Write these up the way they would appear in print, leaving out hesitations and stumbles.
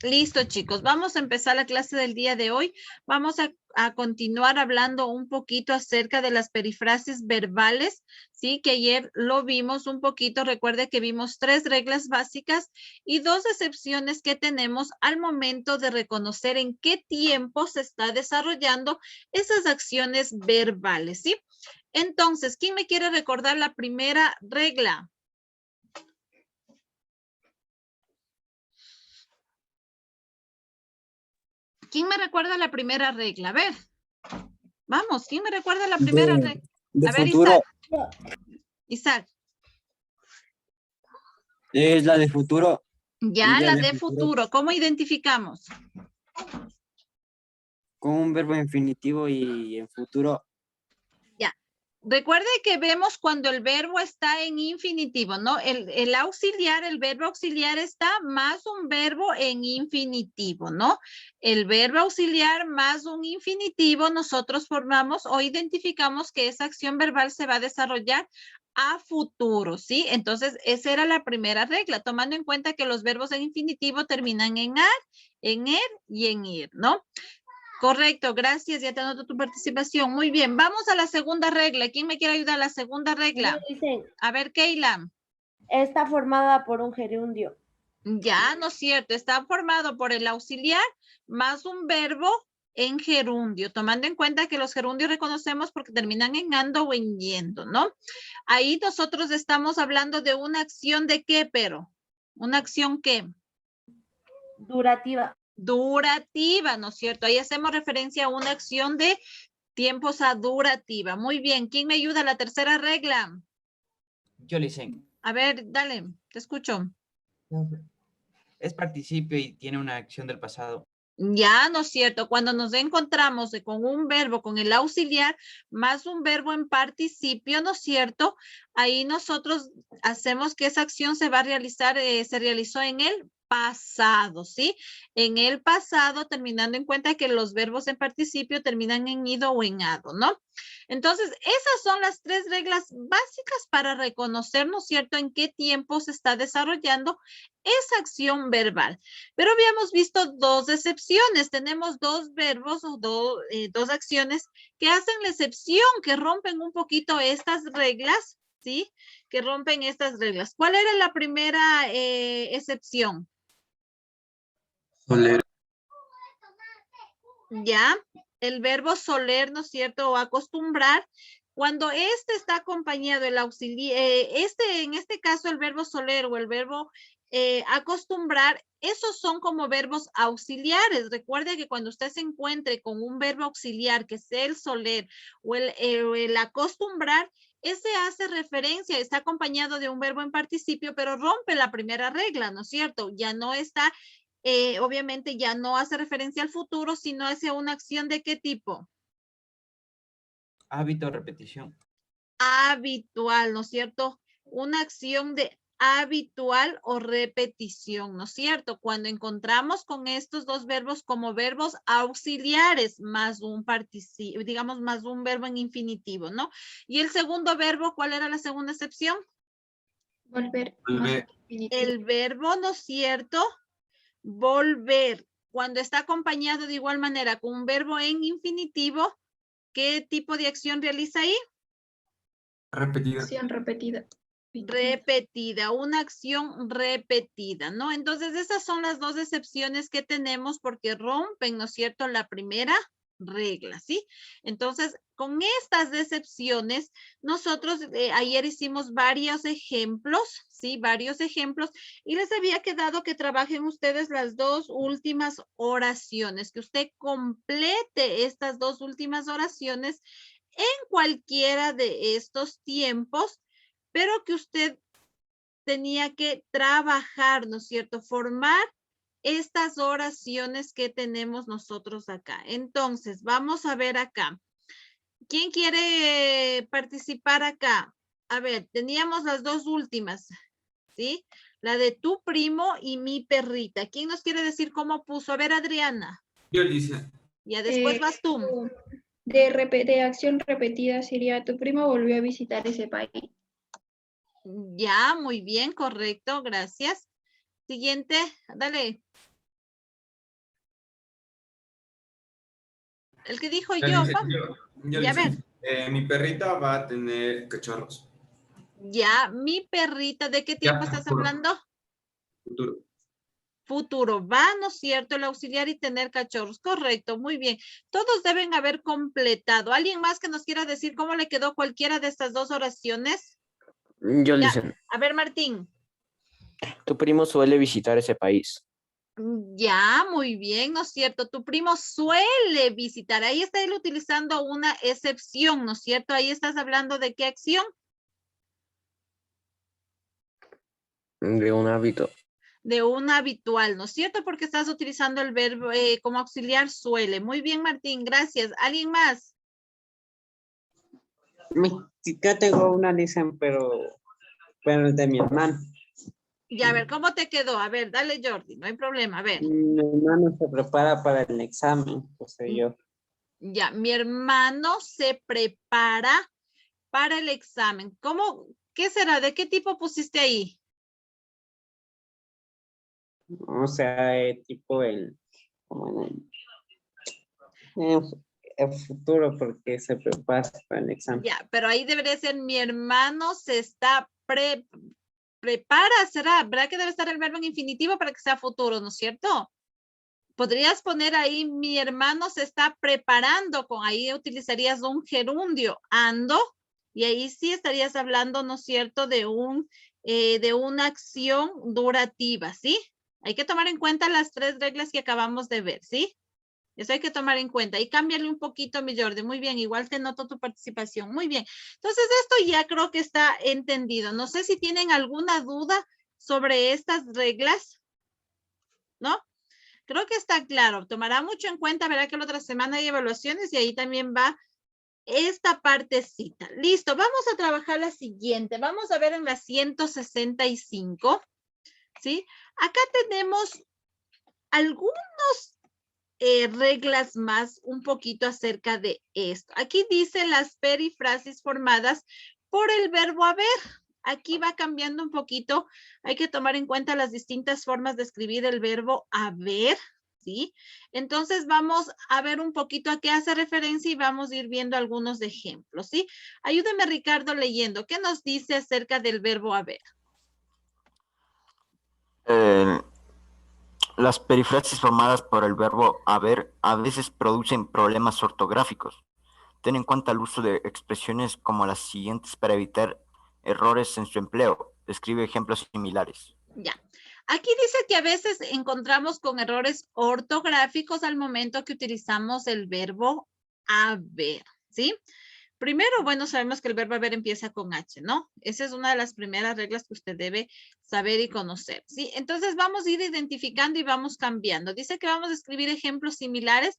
Listo, chicos. Vamos a empezar la clase del día de hoy. Vamos a continuar hablando un poquito acerca de las perifrases verbales, ¿sí? Que ayer lo vimos un poquito. Recuerde que vimos 3 reglas básicas y 2 excepciones que tenemos al momento de reconocer en qué tiempo se está desarrollando esas acciones verbales, ¿sí? Entonces, ¿quién me quiere recordar la primera regla? ¿Quién me recuerda la primera regla? A ver, vamos, ¿quién me recuerda la primera regla? De A ver, futuro, Isaac. es la de futuro. Ya, Iría la de de futuro futuro. ¿Cómo identificamos? con un verbo infinitivo y en futuro. Ya. Recuerde que vemos cuando el verbo está en infinitivo, ¿no? El auxiliar, el verbo auxiliar está más un verbo en infinitivo, ¿no? El verbo auxiliar más un infinitivo, nosotros formamos o identificamos que esa acción verbal se va a desarrollar a futuro, ¿sí? Entonces, esa era la primera regla, tomando en cuenta que los verbos en infinitivo terminan en ar, en er y en ir, ¿no? Correcto, gracias, ya te anoto tu participación. Muy bien, vamos a la segunda regla. ¿Quién me quiere ayudar a la segunda regla? Dicen, A ver, Keila. está formada por un gerundio. Ya, no es cierto, está formado por el auxiliar más un verbo en gerundio, tomando en cuenta que los gerundios reconocemos porque terminan en ando o en yendo, ¿no? Ahí nosotros estamos hablando de una acción de qué, pero, ¿una acción qué? Durativa. Durativa, ¿no es cierto? Ahí hacemos referencia a una acción de tiempos a durativa. Muy bien. ¿Quién me ayuda a la tercera regla? Yo le hice. A ver, dale, te escucho. Es participio y tiene una acción del pasado. Ya, ¿no es cierto? Cuando nos encontramos con un verbo, con el auxiliar, más un verbo en participio, ¿no es cierto? Ahí nosotros hacemos que esa acción se va a realizar, se realizó en el pasado, ¿sí? En el pasado, terminando en cuenta que los verbos en participio terminan en ido o en ado, ¿no? Entonces, esas son las 3 reglas básicas para reconocer, ¿no es cierto?, en qué tiempo se está desarrollando esa acción verbal. Pero habíamos visto 2 excepciones. Tenemos 2 verbos o 2 acciones que hacen la excepción, que rompen un poquito estas reglas, ¿sí? Que rompen estas reglas. ¿Cuál era la primera excepción? Soler. Ya, el verbo soler, ¿no es cierto? O acostumbrar. Cuando este está acompañado, el auxiliar, en este caso el verbo soler o el verbo acostumbrar, esos son como verbos auxiliares. Recuerde que cuando usted se encuentre con un verbo auxiliar, que sea el soler o el acostumbrar, ese hace referencia, está acompañado de un verbo en participio, pero rompe la primera regla, ¿no es cierto? Ya no está, obviamente ya no hace referencia al futuro, sino hacia una acción de qué tipo. Hábito, repetición. Habitual, ¿no es cierto? Una acción de habitual o repetición, ¿no es cierto? Cuando encontramos con estos 2 verbos como verbos auxiliares más un participio, digamos más un verbo en infinitivo, ¿no? Y el segundo verbo, ¿cuál era la segunda excepción? Volver. El verbo, ¿no es cierto? Volver. Cuando está acompañado de igual manera con un verbo en infinitivo, ¿qué tipo de acción realiza ahí? Repetida. Acción repetida. Repetida, una acción repetida, ¿no? Entonces, esas son las 2 excepciones que tenemos porque rompen, ¿no es cierto?, la primera regla, ¿sí? Entonces, con estas excepciones, nosotros ayer hicimos varios ejemplos, ¿sí? Varios ejemplos, y les había quedado que trabajen ustedes las 2 últimas oraciones, que usted complete estas 2 últimas oraciones en cualquiera de estos tiempos, pero que usted tenía que trabajar, ¿no es cierto? Formar estas oraciones que tenemos nosotros acá. Entonces, vamos a ver acá. ¿Quién quiere participar acá? A ver, teníamos las 2 últimas, ¿sí? La de tu primo y mi perrita. ¿Quién nos quiere decir cómo puso? A ver, Adriana. Yo dice. Ya después vas tú. De acción repetida sería tu primo volvió a visitar ese país. Ya, muy bien, correcto, gracias. Siguiente, dale. El que dijo Ya yo, dice, vamos. yo Ya, a dice, ver. mi perrita va a tener cachorros. Ya, mi perrita, ¿de qué tiempo Ya, estás futuro. hablando? Futuro. Futuro, va, ¿no es cierto? El auxiliar y tener cachorros. Correcto, muy bien. Todos deben haber completado. ¿Alguien más que nos quiera decir cómo le quedó cualquiera de estas dos oraciones? Yo Ya, dicen, a ver, Martín. tu primo suele visitar ese país. Ya, muy bien, ¿no es cierto? Tu primo suele visitar. Ahí está él utilizando una excepción, ¿no es cierto? Ahí estás hablando de qué acción. De un hábito. De un habitual, ¿no es cierto? Porque estás utilizando el verbo como auxiliar suele. Muy bien, Martín, gracias. ¿Alguien más? Yo tengo una, dicen, pero de mi hermano. Ya, a ver, ¿cómo te quedó? A ver, dale, Jordi, no hay problema. A ver, Mi hermano se prepara para el examen, pues yo. ya, mi hermano se prepara para el examen. ¿Cómo? ¿Qué será? ¿De qué tipo pusiste ahí? O sea, tipo como el futuro, porque se prepara para el examen. Ya, pero ahí debería ser mi hermano se está prepara, será, ¿verdad que debe estar el verbo en infinitivo para que sea futuro, ¿no es cierto? Podrías poner ahí, mi hermano se está preparando, con ahí utilizarías un gerundio, ando, y ahí sí estarías hablando, ¿no es cierto?, de una acción durativa, ¿sí? Hay que tomar en cuenta las 3 reglas que acabamos de ver, ¿sí? Eso hay que tomar en cuenta. Y cámbiale un poquito, mi Jordi. Muy bien, igual te noto tu participación. Muy bien. Entonces, esto ya creo que está entendido. No sé si tienen alguna duda sobre estas reglas, ¿no? Creo que está claro. Tomará mucho en cuenta, verá que la otra semana hay evaluaciones y ahí también va esta partecita. Listo, vamos a trabajar la siguiente. Vamos a ver en la 165, ¿sí? Acá tenemos algunos reglas más un poquito acerca de esto. Aquí dice las perifrasis formadas por el verbo haber. Aquí va cambiando un poquito. Hay que tomar en cuenta las distintas formas de escribir el verbo haber, ¿sí? Entonces vamos a ver un poquito a qué hace referencia y vamos a ir viendo algunos ejemplos, ¿sí? Ayúdeme, Ricardo, leyendo. ¿Qué nos dice acerca del verbo haber? Las perifrasis formadas por el verbo haber a veces producen problemas ortográficos. Ten en cuenta el uso de expresiones como las siguientes para evitar errores en su empleo. Describe ejemplos similares. Ya. Aquí dice que a veces encontramos con errores ortográficos al momento que utilizamos el verbo haber, ¿sí? Primero, bueno, sabemos que el verbo haber empieza con H, ¿no? Esa es una de las primeras reglas que usted debe saber y conocer, ¿sí? Entonces vamos a ir identificando y vamos cambiando. Dice que vamos a escribir ejemplos similares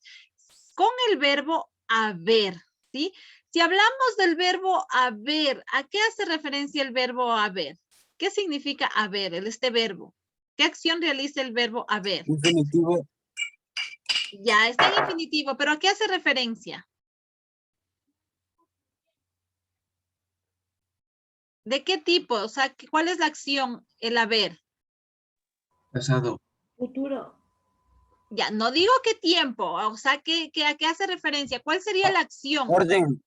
con el verbo haber, ¿sí? Si hablamos del verbo haber, ¿a qué hace referencia el verbo haber? ¿Qué significa haber, este verbo? ¿Qué acción realiza el verbo haber? Infinitivo. Ya, está en infinitivo, pero ¿a qué hace referencia? ¿De qué tipo? O sea, ¿cuál es la acción, el haber? Pasado. Futuro. Ya, no digo qué tiempo, o sea, ¿a qué hace referencia? ¿Cuál sería la acción? Orden.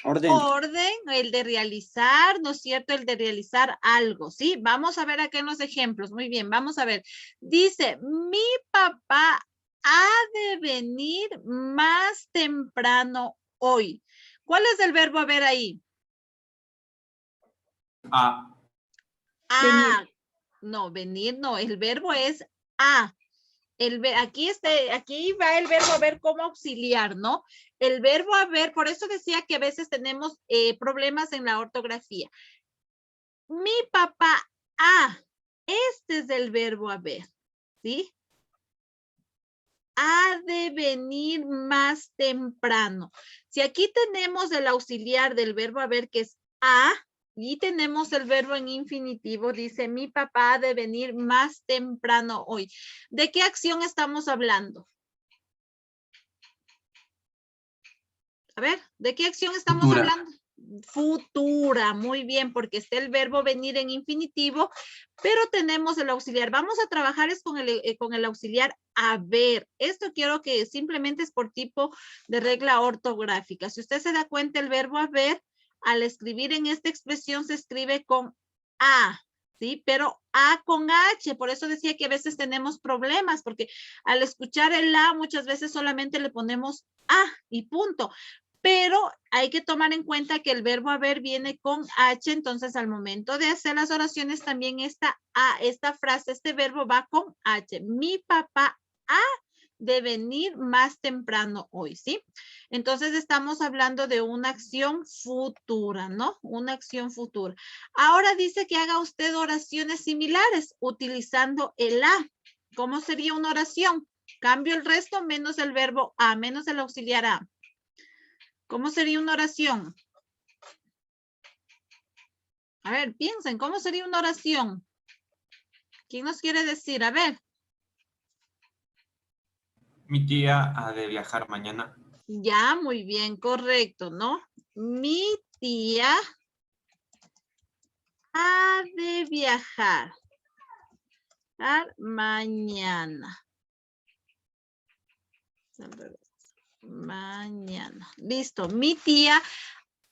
Orden, el de realizar, ¿no es cierto? El de realizar algo, ¿sí? Vamos a ver acá en los ejemplos. Muy bien, vamos a ver. Dice, mi papá ha de venir más temprano hoy. ¿Cuál es el verbo haber ahí? A. Ah, no, venir no, el verbo es a. Aquí va el verbo haber como auxiliar, ¿no? El verbo haber, por eso decía que a veces tenemos problemas en la ortografía. Mi papá este es el verbo haber, ¿sí? Ha de venir más temprano. Si aquí tenemos el auxiliar del verbo haber, que es a, y tenemos el verbo en infinitivo, dice, mi papá ha de venir más temprano hoy. ¿De qué acción estamos hablando? A ver, ¿de qué acción estamos Futura. hablando? futura, muy bien, porque está el verbo venir en infinitivo, pero tenemos el auxiliar. Vamos a trabajar es con el auxiliar haber. Esto quiero que simplemente es por tipo de regla ortográfica. Si usted se da cuenta, el verbo haber, al escribir en esta expresión, se escribe con A, ¿sí? Pero A con H, por eso decía que a veces tenemos problemas, porque al escuchar el A, muchas veces solamente le ponemos A y punto. Pero hay que tomar en cuenta que el verbo haber viene con H, entonces al momento de hacer las oraciones también esta frase, este verbo va con H. Mi papá ha de venir más temprano hoy, ¿sí? Entonces estamos hablando de una acción futura, ¿no? Una acción futura. Ahora dice que haga usted oraciones similares utilizando el a. ¿Cómo sería una oración? Cambio el resto menos el verbo a, menos el auxiliar a. ¿Cómo sería una oración? A ver, piensen, ¿cómo sería una oración? ¿Quién nos quiere decir? A ver. Mi tía ha de viajar mañana. Ya, muy bien, correcto, ¿no? Mi tía ha de viajar mañana. Mañana. Listo. Mi tía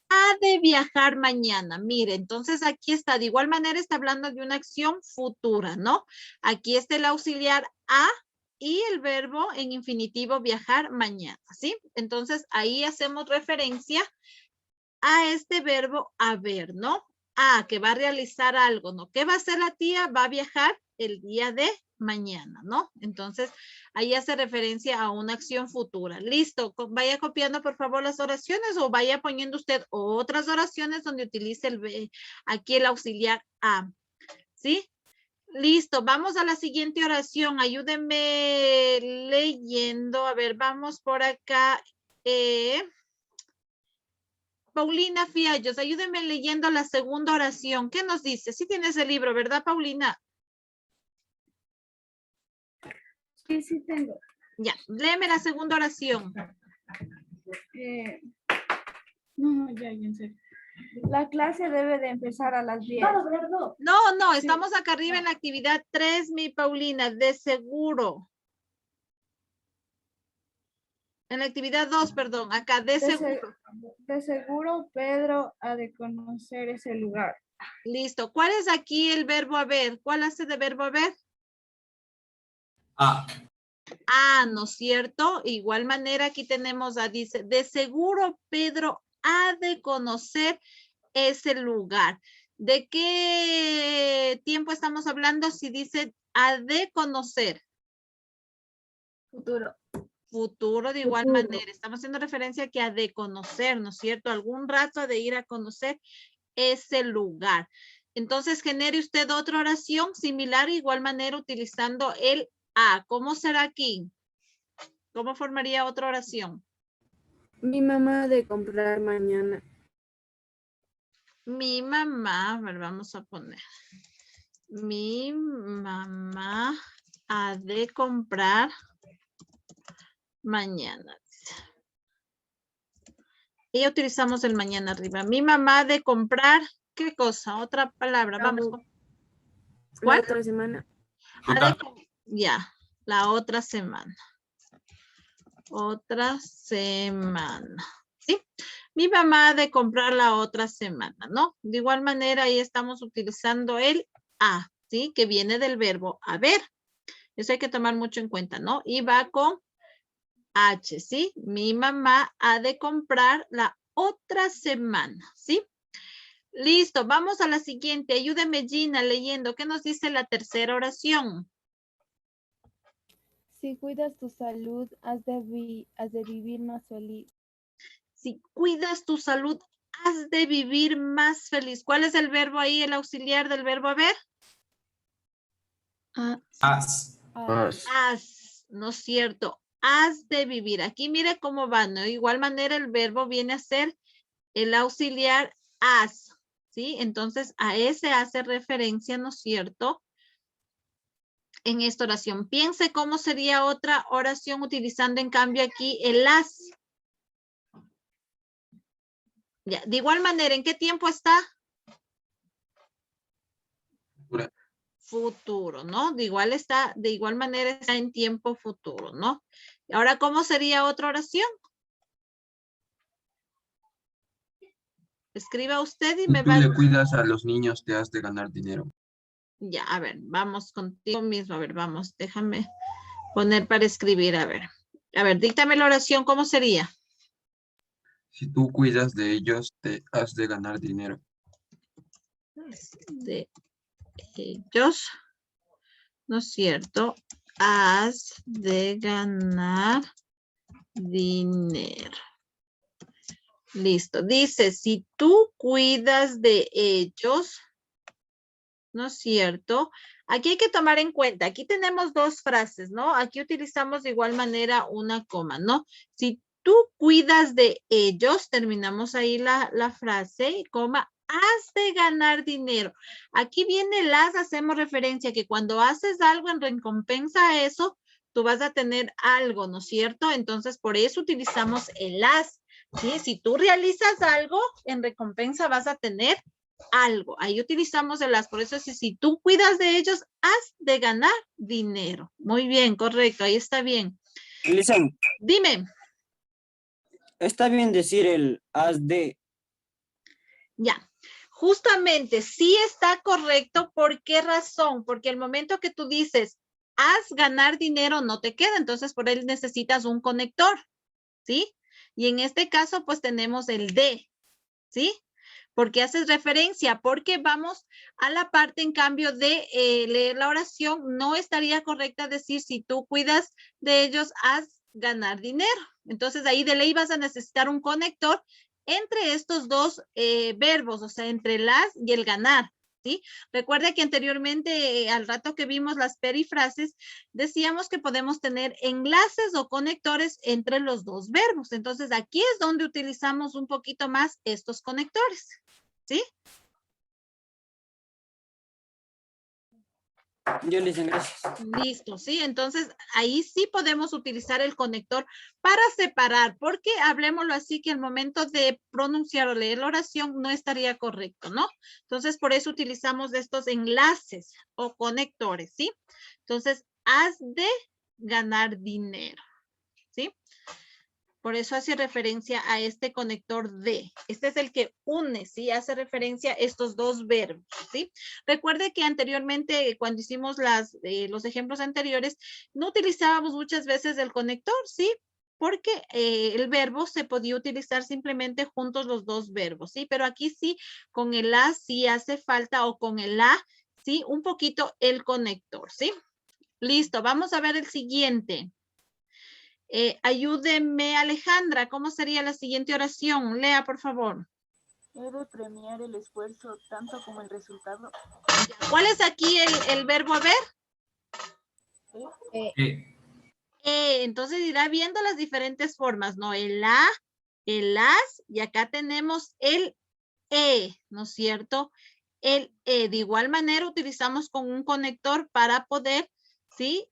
ha de viajar mañana. Mire, entonces aquí está. De igual manera está hablando de una acción futura, ¿no? Aquí está el auxiliar a y el verbo en infinitivo viajar mañana, ¿sí? Entonces ahí hacemos referencia a este verbo haber, ¿no? A, que va a realizar algo, ¿no? ¿Qué va a hacer la tía? Va a viajar el día de mañana, ¿no? Entonces, ahí hace referencia a una acción futura. Listo, vaya copiando por favor las oraciones o vaya poniendo usted otras oraciones donde utilice aquí el auxiliar a, ¿sí? Listo, vamos a la siguiente oración. Ayúdenme leyendo. A ver, vamos por acá. Paulina Fiallos, ayúdenme leyendo la segunda oración. ¿Qué nos dice? Sí tienes el libro, ¿verdad, Paulina? Sí, sí tengo. Ya, léeme la segunda oración. No, ya en serio. La clase debe de empezar a las 10. No, estamos acá arriba en la actividad 3, mi Paulina, de seguro. En la actividad 2, perdón, acá, de seguro. De seguro Pedro ha de conocer ese lugar. Listo. ¿Cuál es aquí el verbo haber? ¿Cuál hace de verbo haber? Ah, Ah, ¿no es cierto? Igual manera aquí tenemos a, dice, de seguro Pedro ha de conocer ese lugar. ¿De qué tiempo estamos hablando si dice ha de conocer? Futuro. Futuro de igual manera. Estamos haciendo referencia que ha de conocer, ¿no es cierto? Algún rato de ir a conocer ese lugar. Entonces, genere usted otra oración similar, igual manera utilizando el a. ¿Cómo será aquí? ¿Cómo formaría otra oración? Mi mamá ha de comprar mañana. Mi mamá, a ver, vamos a poner. Mi mamá ha de comprar mañana. Y utilizamos el mañana arriba. Mi mamá ha de comprar, ¿qué cosa? Otra palabra, vamos. ¿Cuál? La otra semana. Ya, la otra semana. Otra semana. ¿Sí? Mi mamá ha de comprar la otra semana, ¿no? De igual manera, ahí estamos utilizando el a, ¿sí? Que viene del verbo haber. Eso hay que tomar mucho en cuenta, ¿no? Y va con H, ¿sí? Mi mamá ha de comprar la otra semana, ¿sí? Listo, vamos a la siguiente. Ayúdeme, Gina, leyendo. ¿Qué nos dice la tercera oración? Si cuidas tu salud, has de vivir más feliz. Si cuidas tu salud, has de vivir más feliz. ¿Cuál es el verbo ahí, el auxiliar del verbo haber? as. Has, ¿no es cierto? Has de vivir. Aquí mire cómo va, ¿no? De igual manera el verbo viene a ser el auxiliar has, ¿sí? Entonces a ese hace referencia, ¿no es cierto? En esta oración. Piense cómo sería otra oración utilizando en cambio aquí el has. Ya, de igual manera, ¿en qué tiempo está? Futura. Futuro, ¿no? De igual manera está en tiempo futuro, ¿no? Ahora, ¿cómo sería otra oración? Escriba usted y Si me tú va. le cuidas a los niños, te has de ganar dinero. Ya, a ver, vamos contigo mismo. A ver, vamos, déjame poner para escribir, a ver. A ver, díctame la oración, ¿cómo sería? Si tú cuidas de ellos, te has de ganar dinero. De ellos, ¿no es cierto? Has de ganar dinero. Listo. Dice, si tú cuidas de ellos, ¿no es cierto? Aquí hay que tomar en cuenta, aquí tenemos dos frases, ¿no? Aquí utilizamos de igual manera una coma, ¿no? Si tú cuidas de ellos, terminamos ahí la frase, coma, has de ganar dinero. Aquí viene las, hacemos referencia a que cuando haces algo en recompensa a eso, tú vas a tener algo, ¿no es cierto? Entonces, por eso utilizamos el as, ¿sí? Si tú realizas algo, en recompensa vas a tener algo. Ahí utilizamos el as. Por eso es si tú cuidas de ellos, has de ganar dinero. Muy bien, correcto. Ahí está bien. Listen, Dime. está bien decir el has de. Ya. Justamente, sí está correcto. ¿Por qué razón? Porque el momento que tú dices, has ganar dinero, no te queda. Entonces, por él necesitas un conector. ¿Sí? Y en este caso, pues tenemos el de. ¿Sí? Porque haces referencia, porque vamos a la parte en cambio de leer la oración, no estaría correcta decir si tú cuidas de ellos, haz ganar dinero. Entonces ahí de ley vas a necesitar un conector entre estos dos verbos, o sea, entre el haz y el ganar. ¿Sí? Recuerda que anteriormente, al rato que vimos las perifrases, decíamos que podemos tener enlaces o conectores entre los dos verbos. Entonces, aquí es donde utilizamos un poquito más estos conectores. ¿Sí? Yo les gracias. Listo, ¿sí? Entonces, ahí sí podemos utilizar el conector para separar, porque hablemoslo así que al momento de pronunciar o leer la oración no estaría correcto, ¿no? Entonces, por eso utilizamos estos enlaces o conectores, ¿sí? Entonces, has de ganar dinero, ¿sí? Por eso hace referencia a este conector de. Este es el que une, ¿sí? Hace referencia a estos dos verbos, ¿sí? Recuerde que anteriormente, cuando hicimos los ejemplos anteriores, no utilizábamos muchas veces el conector, ¿sí? Porque el verbo se podía utilizar simplemente juntos los dos verbos, ¿sí? Pero aquí sí, con el a sí hace falta, o con el a, ¿sí? Un poquito el conector, ¿sí? Listo, vamos a ver el siguiente. Ayúdeme, Alejandra, ¿cómo sería la siguiente oración? Lea, por favor. He de premiar el esfuerzo tanto como el resultado. ¿Cuál es aquí el verbo haber? Entonces irá viendo las diferentes formas, ¿no? El a, el as, y acá tenemos el ¿no es cierto? El de igual manera utilizamos con un conector para poder, ¿sí?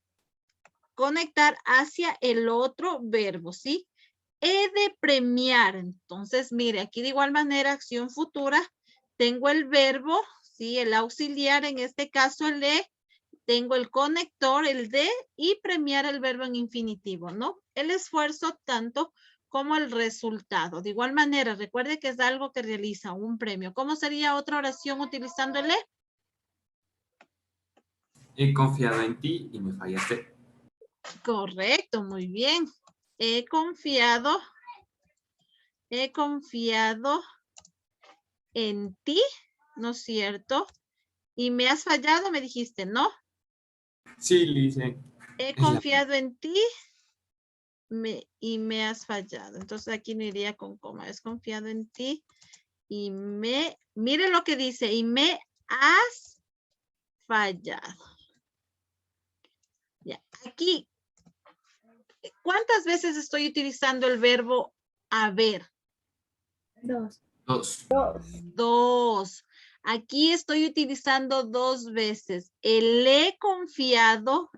Conectar hacia el otro verbo, ¿sí? He de premiar. Entonces, mire, aquí de igual manera, acción futura, tengo el verbo, ¿sí? El auxiliar, en este caso el tengo el conector, el de, y premiar el verbo en infinitivo, ¿no? El esfuerzo tanto como el resultado. De igual manera, recuerde que es algo que realiza un premio. ¿Cómo sería otra oración utilizando el He confiado en ti y me fallaste. Correcto, muy bien. He confiado en ti, ¿no es cierto? Y me has fallado, me dijiste, ¿no? Sí, Lice. He confiado en ti y me has fallado. Entonces aquí no iría con coma. He confiado en ti y mire lo que dice, y me has fallado. Ya, aquí, ¿cuántas veces estoy utilizando el verbo haber? Dos. Dos. Aquí estoy utilizando dos veces. El he confiado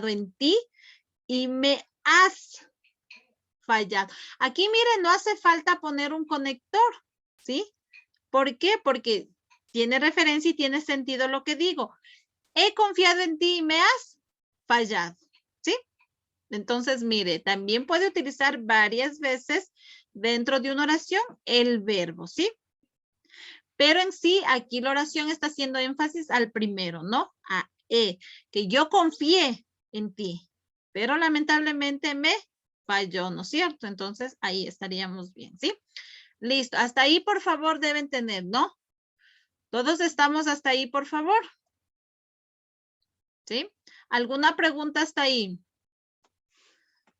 en ti y me has fallado. Aquí, miren, no hace falta poner un conector, ¿sí? ¿Por qué? Porque tiene referencia y tiene sentido lo que digo. He confiado en ti y me has fallado, ¿sí? Entonces, mire, también puede utilizar varias veces dentro de una oración el verbo, ¿sí? Pero en sí, aquí la oración está haciendo énfasis al primero, ¿no? A que yo confié en ti, pero lamentablemente me falló, ¿no es cierto? Entonces, ahí estaríamos bien, ¿sí? Listo, hasta ahí, por favor, deben tener, ¿no? Todos estamos hasta ahí, por favor. ¿Sí? ¿Alguna pregunta hasta ahí?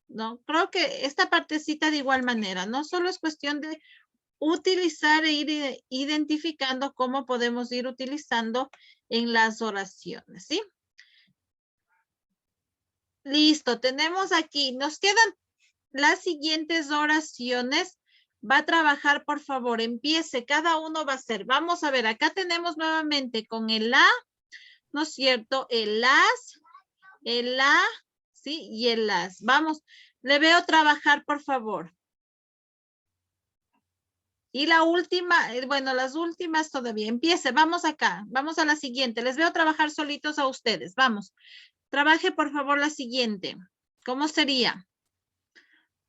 No, creo que esta partecita de igual manera, no solo es cuestión de utilizar e ir identificando cómo podemos ir utilizando en las oraciones, ¿sí? Listo, tenemos aquí, nos quedan las siguientes oraciones. Va a trabajar, por favor, empiece, cada uno va a hacer. Vamos a ver, acá tenemos nuevamente con el la, ¿no es cierto? El las, el la, ¿sí? Y el las. Vamos, le veo trabajar, por favor. Y la última, bueno, las últimas todavía. Empiece, vamos acá. Vamos a la siguiente. Les veo trabajar solitos a ustedes. Vamos. Trabaje, por favor, la siguiente. ¿Cómo sería?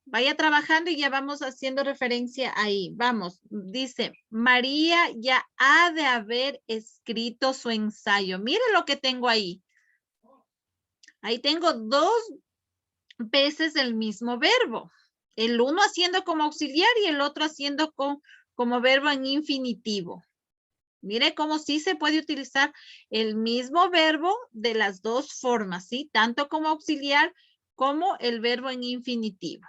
Vaya trabajando y ya vamos haciendo referencia ahí. Vamos, dice, María ya ha de haber escrito su ensayo. Mire lo que tengo ahí. Ahí tengo dos veces el mismo verbo. El uno haciendo como auxiliar y el otro haciendo como verbo en infinitivo. Mire cómo sí se puede utilizar el mismo verbo de las dos formas, ¿sí? Tanto como auxiliar como el verbo en infinitivo.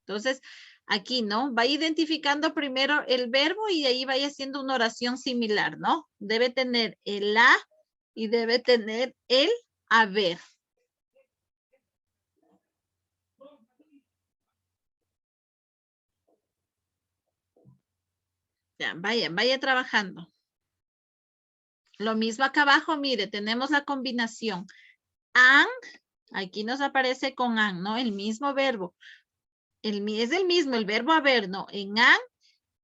Entonces, aquí, ¿no? Va identificando primero el verbo y de ahí vaya haciendo una oración similar, ¿no? Debe tener el a y debe tener el haber. Ya, vaya trabajando. Lo mismo acá abajo, mire, tenemos la combinación. An, aquí nos aparece con an, ¿no? El mismo verbo. Es el mismo, el verbo haber, ¿no? En an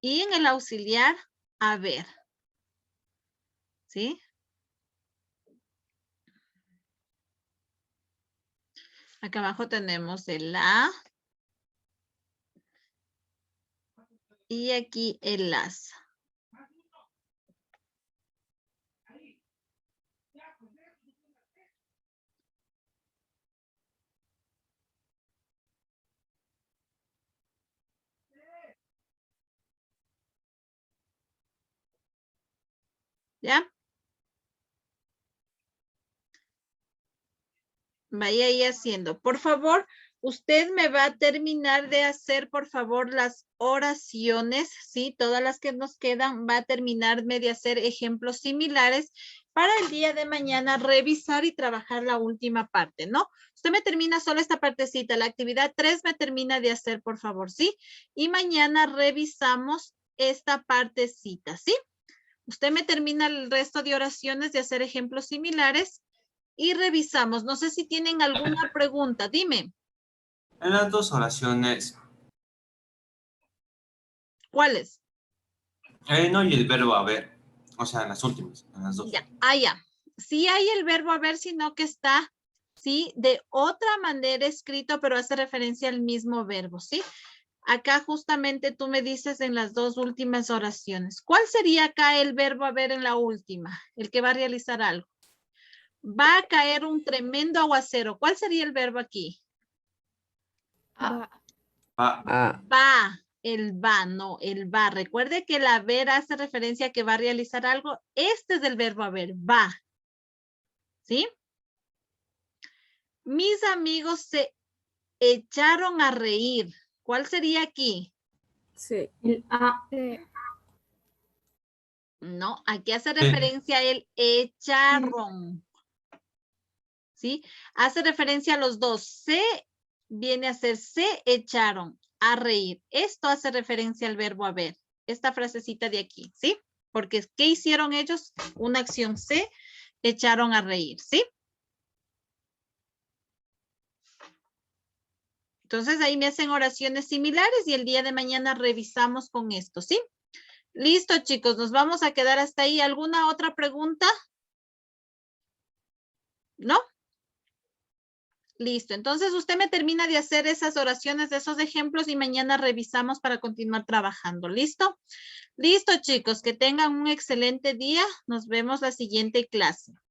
y en el auxiliar haber. ¿Sí? Acá abajo tenemos el la. Y aquí el las. ¿Ya? Vaya ahí haciendo. Por favor, usted me va a terminar de hacer, por favor, las oraciones, ¿sí? Todas las que nos quedan, va a terminarme de hacer ejemplos similares para el día de mañana revisar y trabajar la última parte, ¿no? Usted me termina solo esta partecita. La actividad 3 me termina de hacer, por favor, ¿sí? Y mañana revisamos esta partecita, ¿sí? Usted me termina el resto de oraciones de hacer ejemplos similares y revisamos. No sé si tienen alguna pregunta. Dime. En las dos oraciones, ¿Cuáles? no y el verbo haber. O sea, en las últimas, en las dos. Ya. Ya. Sí hay el verbo haber, sino que está, sí, de otra manera escrito, pero hace referencia al mismo verbo, ¿sí? Acá justamente tú me dices en las dos últimas oraciones. ¿Cuál sería acá el verbo haber en la última? El que va a realizar algo. Va a caer un tremendo aguacero. ¿Cuál sería el verbo aquí? Va. Va, el va, no, el va. Recuerde que el haber hace referencia a que va a realizar algo. Este es el verbo haber, va. ¿Sí? Mis amigos se echaron a reír. ¿Cuál sería aquí? Sí. El A. Sí. No, aquí hace referencia a el echaron. ¿Sí? Hace referencia a los dos. Se viene a ser se echaron a reír. Esto hace referencia al verbo haber. Esta frasecita de aquí, ¿sí? Porque ¿qué hicieron ellos? Una acción, se echaron a reír, ¿sí? Entonces ahí me hacen oraciones similares y el día de mañana revisamos con esto, ¿sí? Listo, chicos, nos vamos a quedar hasta ahí. ¿Alguna otra pregunta? ¿No? Listo, entonces usted me termina de hacer esas oraciones de esos ejemplos y mañana revisamos para continuar trabajando. ¿Listo? Listo, chicos, que tengan un excelente día. Nos vemos la siguiente clase.